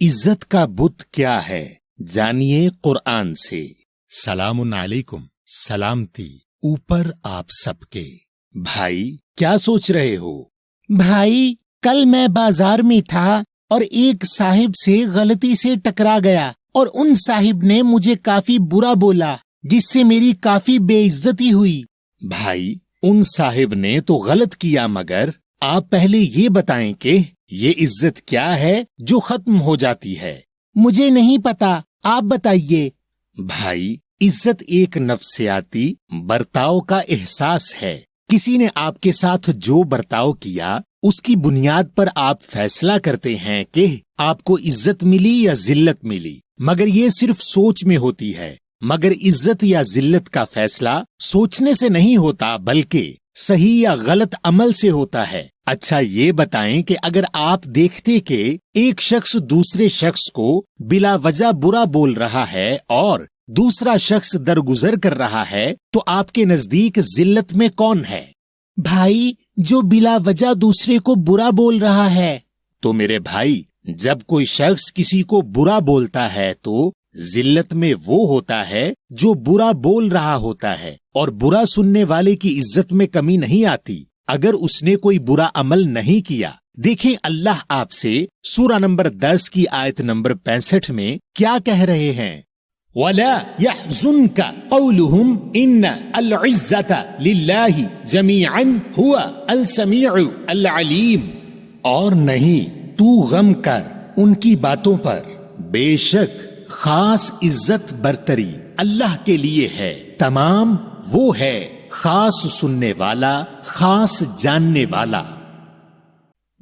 عزت کا بت کیا ہے؟ جانیے قرآن سے۔ سلام علیکم، سلامتی اوپر آپ سب کے۔ بھائی کیا سوچ رہے ہو؟ بھائی کل میں بازار میں تھا اور ایک صاحب سے غلطی سے ٹکرا گیا اور ان صاحب نے مجھے کافی برا بولا جس سے میری کافی بے عزتی ہوئی۔ بھائی ان صاحب نے تو غلط کیا، مگر آپ پہلے یہ بتائیں کہ یہ عزت کیا ہے جو ختم ہو جاتی ہے؟ مجھے نہیں پتا، آپ بتائیے۔ بھائی عزت ایک نفسیاتی برتاؤ کا احساس ہے۔ کسی نے آپ کے ساتھ جو برتاؤ کیا اس کی بنیاد پر آپ فیصلہ کرتے ہیں کہ آپ کو عزت ملی یا ذلت ملی، مگر یہ صرف سوچ میں ہوتی ہے۔ مگر عزت یا ذلت کا فیصلہ سوچنے سے نہیں ہوتا بلکہ صحیح یا غلط عمل سے ہوتا ہے۔ اچھا یہ بتائیں کہ اگر آپ دیکھتے کہ ایک شخص دوسرے شخص کو بلا وجہ برا بول رہا ہے اور دوسرا شخص درگزر کر رہا ہے تو آپ کے نزدیک ذلت میں کون ہے؟ بھائی جو بلا وجہ دوسرے کو برا بول رہا ہے۔ تو میرے بھائی جب کوئی شخص کسی کو برا بولتا ہے تو ذلت میں وہ ہوتا ہے جو برا بول رہا ہوتا ہے، اور برا سننے والے کی عزت میں کمی نہیں آتی اگر اس نے کوئی برا عمل نہیں کیا۔ دیکھیں اللہ آپ سے سورہ نمبر 10 کی آیت نمبر 65 میں کیا کہہ رہے ہیں؟ وَلَا يَحْزُنْكَ قَوْلُهُمْ إِنَّ الْعِزَّةَ لِلَّهِ جَمِيعًا هُوَ السَّمِيعُ الْعَلِيمُ، اور نہیں تو غم کر ان کی باتوں پر، بے شک خاص عزت برتری اللہ کے لیے ہے، تمام وہ ہے خاص سننے والا، خاص جاننے والا۔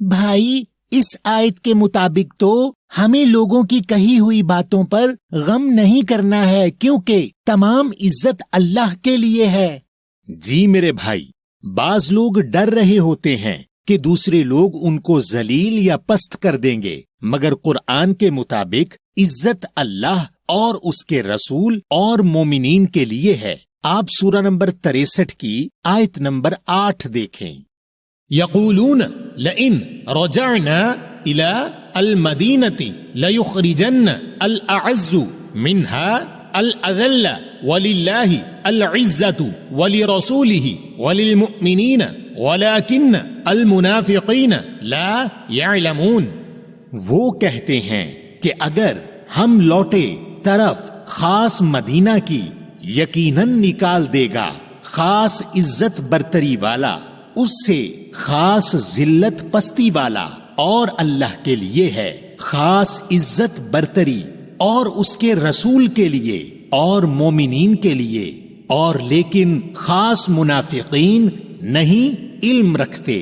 بھائی اس آیت کے مطابق تو ہمیں لوگوں کی کہی ہوئی باتوں پر غم نہیں کرنا ہے، کیونکہ تمام عزت اللہ کے لیے ہے۔ جی میرے بھائی، بعض لوگ ڈر رہے ہوتے ہیں کہ دوسرے لوگ ان کو ذلیل یا پست کر دیں گے، مگر قرآن کے مطابق عزت اللہ اور اس کے رسول اور مومنین کے لیے ہے۔ آپ سورہ نمبر 63 کی آیت نمبر 8 دیکھیں۔ يَقُولُونَ لَئِن رَجَعْنَا إِلَىٰ الْمَدِينَةِ لَيُخْرِجَنَّ الْأَعَزُّ مِنْهَا الْأَذَلَّ وَلِلَّهِ الْعِزَّةُ وَلِرَسُولِهِ وَلِلْمُؤْمِنِينَ وَلَكِنَّ الْمُنَافِقِينَ لَا يَعْلَمُونَ۔ وہ کہتے ہیں کہ اگر ہم لوٹے طرف خاص مدینہ کی، یقیناً نکال دے گا خاص عزت برتری والا اس سے خاص ذلت پستی والا، اور اللہ کے لیے ہے خاص عزت برتری اور اس کے رسول کے لیے اور مومنین کے لیے، اور لیکن خاص منافقین نہیں علم رکھتے۔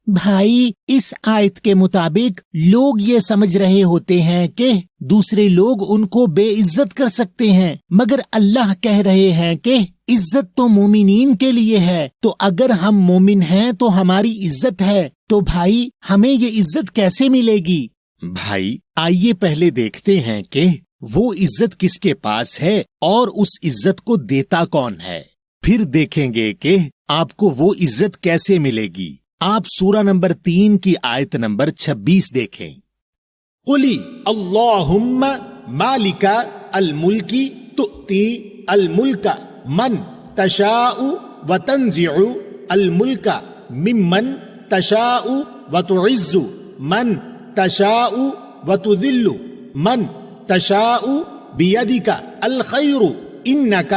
بھائی اس آیت کے مطابق لوگ یہ سمجھ رہے ہوتے ہیں کہ دوسرے لوگ ان کو بے عزت کر سکتے ہیں، مگر اللہ کہہ رہے ہیں کہ عزت تو مومنین کے لیے ہے، تو اگر ہم مومن ہیں تو ہماری عزت ہے، تو بھائی ہمیں یہ عزت کیسے ملے گی؟ بھائی آئیے پہلے دیکھتے ہیں کہ وہ عزت کس کے پاس ہے اور اس عزت کو دیتا کون ہے، پھر دیکھیں گے کہ آپ کو وہ عزت کیسے ملے گی۔ آپ سورہ نمبر 3 کی آیت نمبر 26 دیکھیں۔ قُلِ اللَّهُمَّ مَالِكَ الْمُلْكِ تُؤْتِي الْمُلْكَ مَنْ تَشَاءُ وَتَنْزِعُ الْمُلْكَ مِمَّنْ تَشَاءُ وَتُعِزُّ مَنْ تَشَاءُ وَتُذِلُّ مَنْ تَشَاءُ بِيَدِكَ الْخَيْرُ إِنَّكَ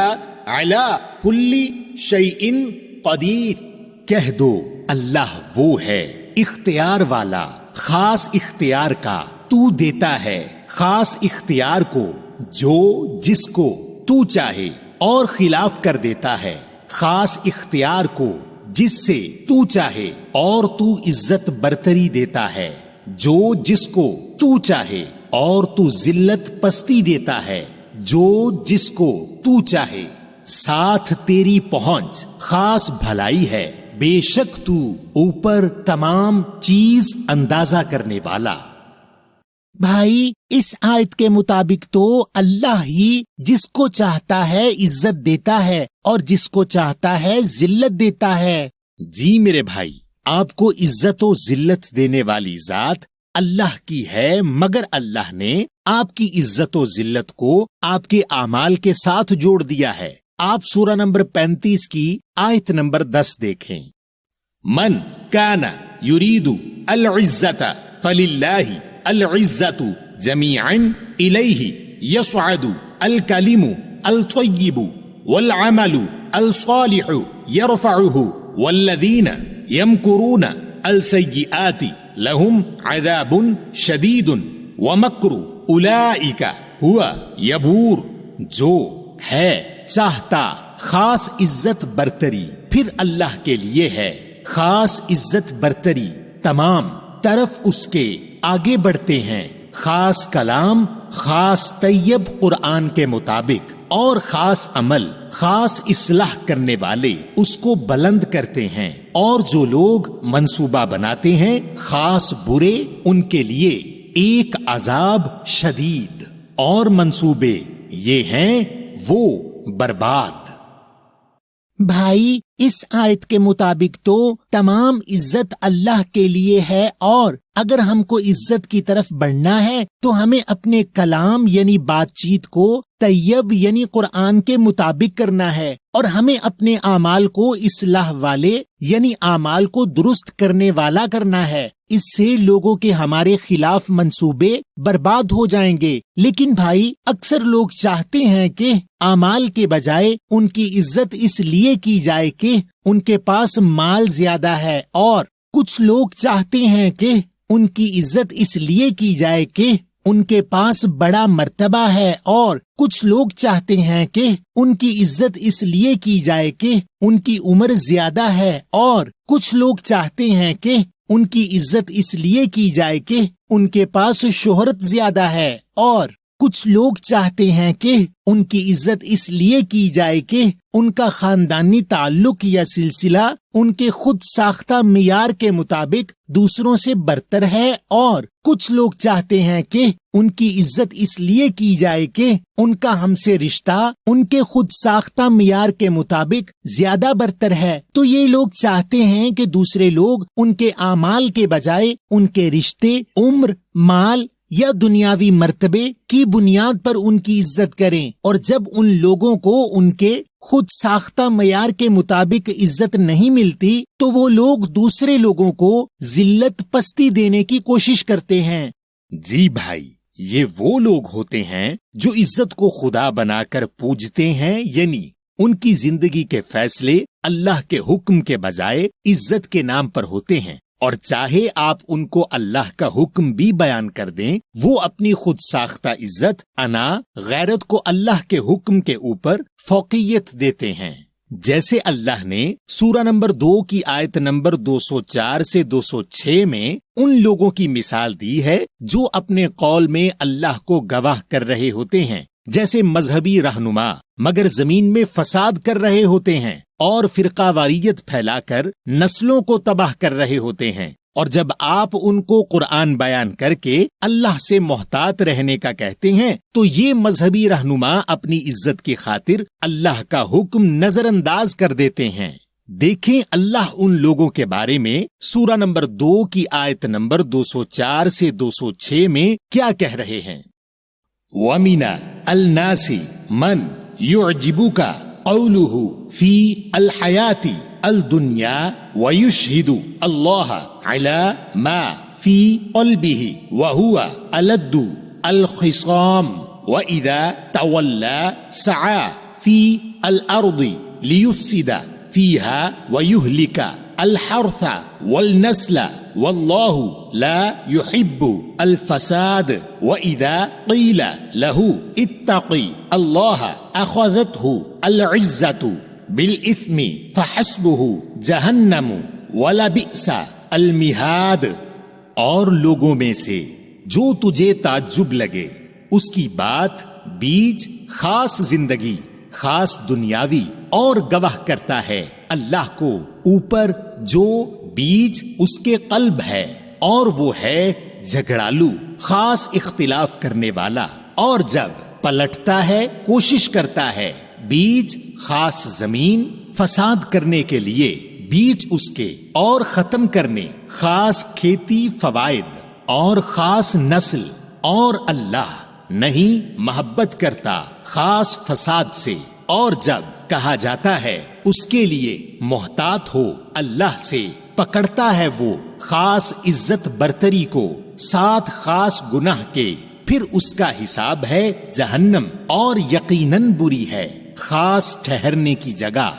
عَلَى كُلِّ شَيْءٍ قَدِيرٌ۔ کہہ دو اللہ وہ ہے اختیار والا، خاص اختیار کا، تو دیتا ہے خاص اختیار کو جو جس کو تو چاہے، اور خلاف کر دیتا ہے خاص اختیار کو جس سے تو چاہے، اور تو عزت برتری دیتا ہے جو جس کو تو چاہے، اور تو ذلت پستی دیتا ہے جو جس کو تو چاہے۔ ساتھ تیری پہنچ خاص بھلائی ہے، بے شک تو اوپر تمام چیز اندازہ کرنے والا۔ بھائی اس آیت کے مطابق تو اللہ ہی جس کو چاہتا ہے عزت دیتا ہے اور جس کو چاہتا ہے ذلت دیتا ہے۔ جی میرے بھائی، آپ کو عزت و ذلت دینے والی ذات اللہ کی ہے، مگر اللہ نے آپ کی عزت و ذلت کو آپ کے اعمال کے ساتھ جوڑ دیا ہے۔ آپ سورہ نمبر 35 کی آیت نمبر 10 دیکھیں۔ من کان یرید العزت فللہ العزت جمیعا الیہ یصعد الکلم الطیب والعمل الصالح یرفعہ والذین یمکرون السیئات لہم عذاب شدید ومکر اولئک هو یبور۔ جو ہے چاہتا خاص عزت برتری، پھر اللہ کے لیے ہے خاص عزت برتری، تمام طرف اس کے آگے بڑھتے ہیں۔ خاص کلام، خاص طیب قرآن کے مطابق، اور خاص عمل، خاص اصلاح کرنے والے اس کو بلند کرتے ہیں۔ اور جو لوگ منصوبہ بناتے ہیں خاص برے، ان کے لیے ایک عذاب شدید، اور منصوبے یہ ہیں وہ برباد۔ بھائی، اس آیت کے مطابق تو تمام عزت اللہ کے لیے ہے، اور اگر ہم کو عزت کی طرف بڑھنا ہے تو ہمیں اپنے کلام یعنی بات چیت کو طیب یعنی قرآن کے مطابق کرنا ہے، اور ہمیں اپنے اعمال کو اصلاح والے یعنی اعمال کو درست کرنے والا کرنا ہے۔ اس سے لوگوں کے ہمارے خلاف منصوبے برباد ہو جائیں گے۔ لیکن بھائی، اکثر لوگ چاہتے ہیں کہ اعمال کے بجائے ان کی عزت اس لیے کی جائے کہ ان کے پاس مال زیادہ ہے، اور کچھ لوگ چاہتے ہیں کہ ان کی عزت اس لیے کی جائے کہ ان کے پاس بڑا مرتبہ ہے، اور کچھ لوگ چاہتے ہیں کہ ان کی عزت اس لیے کی جائے کہ ان کی عمر زیادہ ہے، اور کچھ لوگ چاہتے ہیں کہ ان کی عزت اس لیے کی جائے کہ ان کے پاس شہرت زیادہ ہے، اور کچھ لوگ چاہتے ہیں کہ ان کی عزت اس لیے کی جائے کہ ان کا خاندانی تعلق یا سلسلہ ان کے خود ساختہ معیار کے مطابق دوسروں سے برتر ہے، اور کچھ لوگ چاہتے ہیں کہ ان کی عزت اس لیے کی جائے کہ ان کا ہم سے رشتہ ان کے خود ساختہ معیار کے مطابق زیادہ برتر ہے۔ تو یہ لوگ چاہتے ہیں کہ دوسرے لوگ ان کے اعمال کے بجائے ان کے رشتے، عمر، مال یا دنیاوی مرتبے کی بنیاد پر ان کی عزت کریں، اور جب ان لوگوں کو ان کے خود ساختہ معیار کے مطابق عزت نہیں ملتی تو وہ لوگ دوسرے لوگوں کو ذلت پستی دینے کی کوشش کرتے ہیں۔ جی بھائی، یہ وہ لوگ ہوتے ہیں جو عزت کو خدا بنا کر پوجتے ہیں، یعنی ان کی زندگی کے فیصلے اللہ کے حکم کے بجائے عزت کے نام پر ہوتے ہیں، اور چاہے آپ ان کو اللہ کا حکم بھی بیان کر دیں، وہ اپنی خود ساختہ عزت، انا، غیرت کو اللہ کے حکم کے اوپر فوقیت دیتے ہیں۔ جیسے اللہ نے سورہ نمبر 2 کی آیت نمبر 204 سے 206 میں ان لوگوں کی مثال دی ہے جو اپنے قول میں اللہ کو گواہ کر رہے ہوتے ہیں، جیسے مذہبی رہنما، مگر زمین میں فساد کر رہے ہوتے ہیں اور فرقہ واریت پھیلا کر نسلوں کو تباہ کر رہے ہوتے ہیں۔ اور جب آپ ان کو قرآن بیان کر کے اللہ سے محتاط رہنے کا کہتے ہیں تو یہ مذہبی رہنما اپنی عزت کی خاطر اللہ کا حکم نظر انداز کر دیتے ہیں۔ دیکھیں اللہ ان لوگوں کے بارے میں سورہ نمبر 2 کی آیت نمبر 204 سے 206 میں کیا کہہ رہے ہیں۔ وَمِنَ النَّاسِ مَنْ يُعْجِبُكَ قَوْلُهُ فِي الْحَيَاةِ الدنیا وَيُشْهِدُ اللَّهَ عَلَى مَا فِي قَلْبِهِ وَهُوَ أَلَدُّ الْخِصَامِ وَإِذَا تَوَلَّى سَعَى فِي الْأَرْضِ لِيُفْسِدَ فِيهَا وَيُهْلِكَ الْحَرْثَ وَالنَّسْلَ وَاللَّهُ لَا يُحِبُّ الْفَسَادَ وَإِذَا قِيلَ لَهُ اتَّقِ اللَّهَ أَخَذَتْهُ الْعِزَّةُ بالإثم فحسبه جہنم ولبئس المہاد۔ اور لوگوں میں سے جو تجھے تعجب لگے اس کی بات بیچ خاص زندگی، خاص دنیاوی اور گواہ کرتا ہے اللہ کو اوپر جو بیچ اس کے قلب ہے، اور وہ ہے جھگڑالو، خاص اختلاف کرنے والا، اور جب پلٹتا ہے کوشش کرتا ہے بیچ خاص زمین فساد کرنے کے لیے، بیچ اس کے اور ختم کرنے خاص کھیتی فوائد اور خاص نسل، اور اللہ نہیں محبت کرتا خاص فساد سے۔ اور جب کہا جاتا ہے اس کے لیے محتاط ہو اللہ سے، پکڑتا ہے وہ خاص عزت برتری کو ساتھ خاص گناہ کے، پھر اس کا حساب ہے جہنم، اور یقیناً بری ہے خاص ٹھہرنے کی جگہ۔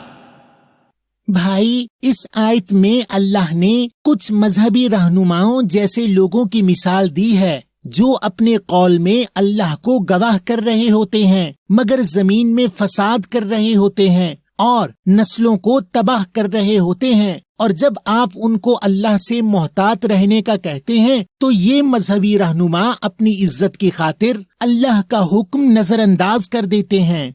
بھائی، اس آیت میں اللہ نے کچھ مذہبی رہنماؤں جیسے لوگوں کی مثال دی ہے جو اپنے قول میں اللہ کو گواہ کر رہے ہوتے ہیں مگر زمین میں فساد کر رہے ہوتے ہیں اور نسلوں کو تباہ کر رہے ہوتے ہیں، اور جب آپ ان کو اللہ سے محتاط رہنے کا کہتے ہیں تو یہ مذہبی رہنما اپنی عزت کی خاطر اللہ کا حکم نظر انداز کر دیتے ہیں۔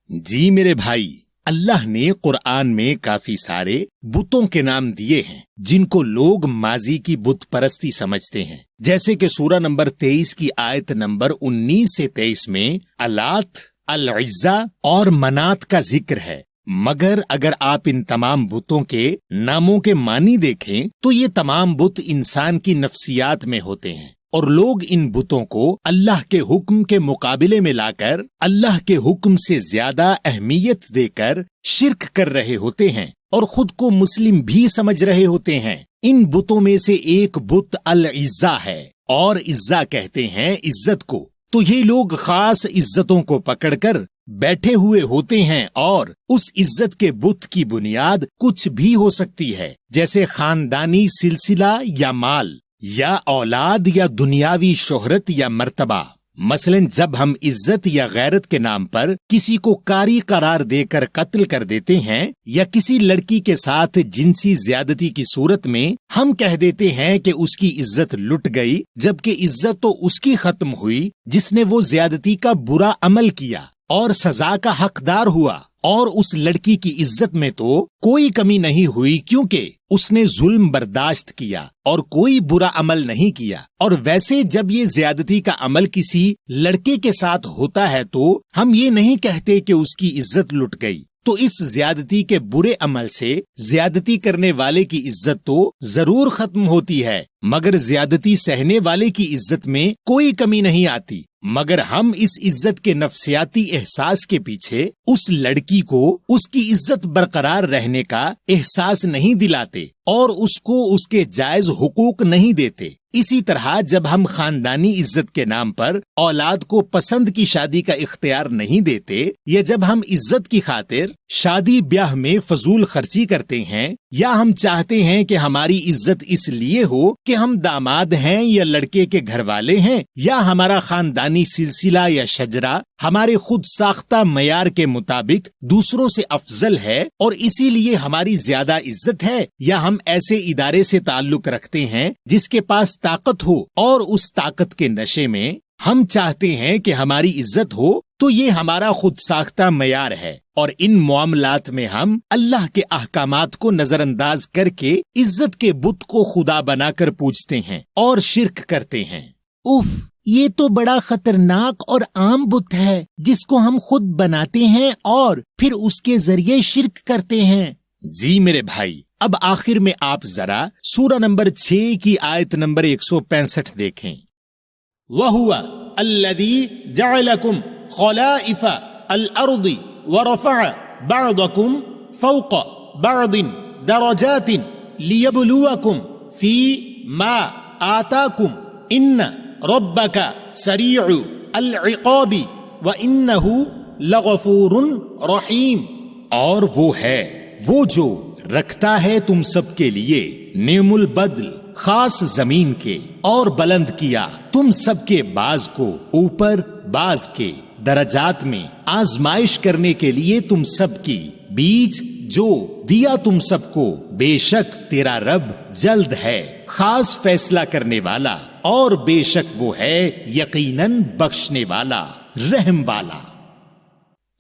جی میرے بھائی، اللہ نے قرآن میں کافی سارے بتوں کے نام دیے ہیں جن کو لوگ ماضی کی بت پرستی سمجھتے ہیں، جیسے کہ سورہ نمبر 23 کی آیت نمبر 19 سے 23 میں اللات، العزہ اور منات کا ذکر ہے۔ مگر اگر آپ ان تمام بتوں کے ناموں کے معنی دیکھیں تو یہ تمام بت انسان کی نفسیات میں ہوتے ہیں، اور لوگ ان بتوں کو اللہ کے حکم کے مقابلے میں لا کر اللہ کے حکم سے زیادہ اہمیت دے کر شرک کر رہے ہوتے ہیں اور خود کو مسلم بھی سمجھ رہے ہوتے ہیں۔ ان بتوں میں سے ایک بت العزہ ہے، اور عزہ کہتے ہیں عزت کو۔ تو یہ لوگ خاص عزتوں کو پکڑ کر بیٹھے ہوئے ہوتے ہیں، اور اس عزت کے بت کی بنیاد کچھ بھی ہو سکتی ہے، جیسے خاندانی سلسلہ یا مال یا اولاد یا دنیاوی شہرت یا مرتبہ۔ مثلا جب ہم عزت یا غیرت کے نام پر کسی کو کاری قرار دے کر قتل کر دیتے ہیں، یا کسی لڑکی کے ساتھ جنسی زیادتی کی صورت میں ہم کہہ دیتے ہیں کہ اس کی عزت لٹ گئی، جبکہ عزت تو اس کی ختم ہوئی جس نے وہ زیادتی کا برا عمل کیا اور سزا کا حقدار ہوا، اور اس لڑکی کی عزت میں تو کوئی کمی نہیں ہوئی کیونکہ اس نے ظلم برداشت کیا اور کوئی برا عمل نہیں کیا۔ اور ویسے جب یہ زیادتی کا عمل کسی لڑکے کے ساتھ ہوتا ہے تو ہم یہ نہیں کہتے کہ اس کی عزت لٹ گئی، تو اس زیادتی کے برے عمل سے زیادتی کرنے والے کی عزت تو ضرور ختم ہوتی ہے، مگر زیادتی سہنے والے کی عزت میں کوئی کمی نہیں آتی۔ مگر ہم اس عزت کے نفسیاتی احساس کے پیچھے اس لڑکی کو اس کی عزت برقرار رہنے کا احساس نہیں دلاتے اور اس کو اس کے جائز حقوق نہیں دیتے۔ اسی طرح جب ہم خاندانی عزت کے نام پر اولاد کو پسند کی شادی کا اختیار نہیں دیتے، یا جب ہم عزت کی خاطر شادی بیاہ میں فضول خرچی کرتے ہیں، یا ہم چاہتے ہیں کہ ہماری عزت اس لیے ہو کہ ہم داماد ہیں یا لڑکے کے گھر والے ہیں، یا ہمارا خاندانی سلسلہ یا شجرہ ہمارے خود ساختہ معیار کے مطابق دوسروں سے افضل ہے اور اسی لیے ہماری زیادہ عزت ہے، یا ہم ایسے ادارے سے تعلق رکھتے ہیں جس کے پاس طاقت ہو اور اس طاقت کے نشے میں ہم چاہتے ہیں کہ ہماری عزت ہو، تو یہ ہمارا خود ساختہ معیار ہے، اور ان معاملات میں ہم اللہ کے احکامات کو نظر انداز کر کے عزت کے بت کو خدا بنا کر پوجتے ہیں اور شرک کرتے ہیں۔ اف، یہ تو بڑا خطرناک اور عام بت ہے جس کو ہم خود بناتے ہیں اور پھر اس کے ذریعے شرک کرتے ہیں۔ جی میرے بھائی، اب آخر میں آپ ذرا سورہ نمبر 6 کی آیت نمبر 165 دیکھیں۔ وَهُوَ الَّذِي جَعَلَكُمْ خَلَائِفَ الْأَرْضِ وَرَفَعَ بَعْضَكُمْ فَوْقَ بَعْضٍ دَرَجَاتٍ لِيَبْلُوَكُمْ فِي مَا آتَاكُمْ إِنَّ رَبَّكَ سَرِيعُ الْعِقَابِ وَإِنَّهُ لَغَفُورٌ رَحِيمٌ۔ اور وہ ہے وہ جو رکھتا ہے تم سب کے لیے نعم البدل خاص زمین کے، اور بلند کیا تم سب کے بعض کو اوپر بعض کے درجات میں آزمائش کرنے کے لیے تم سب کی بیچ جو دیا تم سب کو، بے شک تیرا رب جلد ہے خاص فیصلہ کرنے والا، اور بے شک وہ ہے یقیناً بخشنے والا رحم والا۔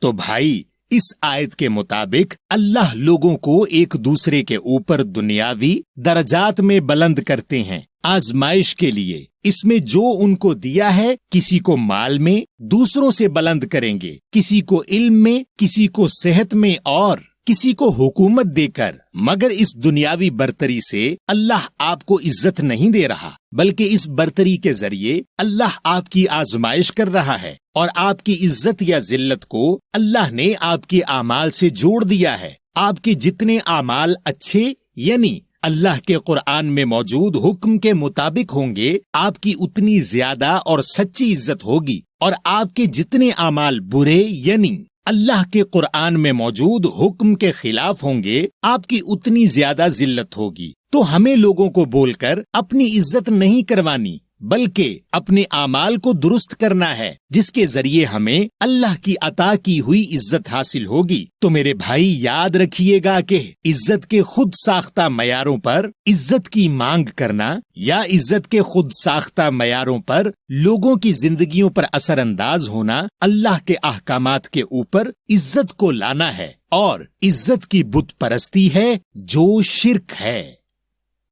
تو بھائی، اس آیت کے مطابق اللہ لوگوں کو ایک دوسرے کے اوپر دنیاوی درجات میں بلند کرتے ہیں آزمائش کے لیے۔ اس میں جو ان کو دیا ہے، کسی کو مال میں دوسروں سے بلند کریں گے، کسی کو علم میں، کسی کو صحت میں، اور کسی کو حکومت دے کر، مگر اس دنیاوی برتری سے اللہ آپ کو عزت نہیں دے رہا، بلکہ اس برتری کے ذریعے اللہ آپ کی آزمائش کر رہا ہے، اور آپ کی عزت یا ذلت کو اللہ نے آپ کے اعمال سے جوڑ دیا ہے۔ آپ کے جتنے اعمال اچھے یعنی اللہ کے قرآن میں موجود حکم کے مطابق ہوں گے، آپ کی اتنی زیادہ اور سچی عزت ہوگی، اور آپ کے جتنے اعمال برے یعنی اللہ کے قرآن میں موجود حکم کے خلاف ہوں گے، آپ کی اتنی زیادہ ذلت ہوگی۔ تو ہمیں لوگوں کو بول کر اپنی عزت نہیں کروانی، بلکہ اپنے اعمال کو درست کرنا ہے، جس کے ذریعے ہمیں اللہ کی عطا کی ہوئی عزت حاصل ہوگی۔ تو میرے بھائی یاد رکھیے گا کہ عزت کے خود ساختہ معیاروں پر عزت کی مانگ کرنا یا عزت کے خود ساختہ معیاروں پر لوگوں کی زندگیوں پر اثر انداز ہونا اللہ کے احکامات کے اوپر عزت کو لانا ہے، اور عزت کی بت پرستی ہے جو شرک ہے۔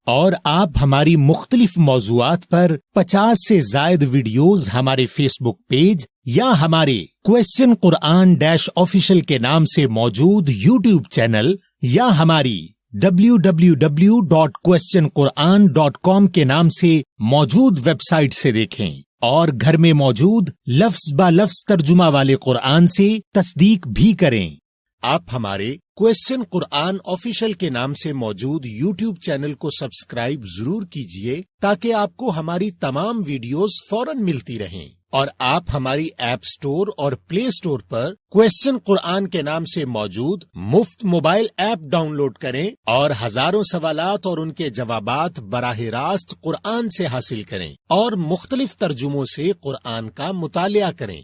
اور آپ ہماری مختلف موضوعات پر 50 سے زائد ویڈیوز ہمارے فیس بک پیج یا ہمارے کوسچن قرآن آفیشل کے نام سے موجود یوٹیوب چینل یا ہماری www.questionquran.com کے نام سے موجود ویب سائٹ سے دیکھیں، اور گھر میں موجود لفظ با لفظ ترجمہ والے قرآن سے تصدیق بھی کریں۔ آپ ہمارے کوسچن قرآن آفیشل کے نام سے موجود یوٹیوب چینل کو سبسکرائب ضرور کیجئے، تاکہ آپ کو ہماری تمام ویڈیوز فوراً ملتی رہیں، اور آپ ہماری ایپ سٹور اور پلے سٹور پر کوسچن قرآن کے نام سے موجود مفت موبائل ایپ ڈاؤن لوڈ کریں، اور ہزاروں سوالات اور ان کے جوابات براہ راست قرآن سے حاصل کریں، اور مختلف ترجموں سے قرآن کا مطالعہ کریں۔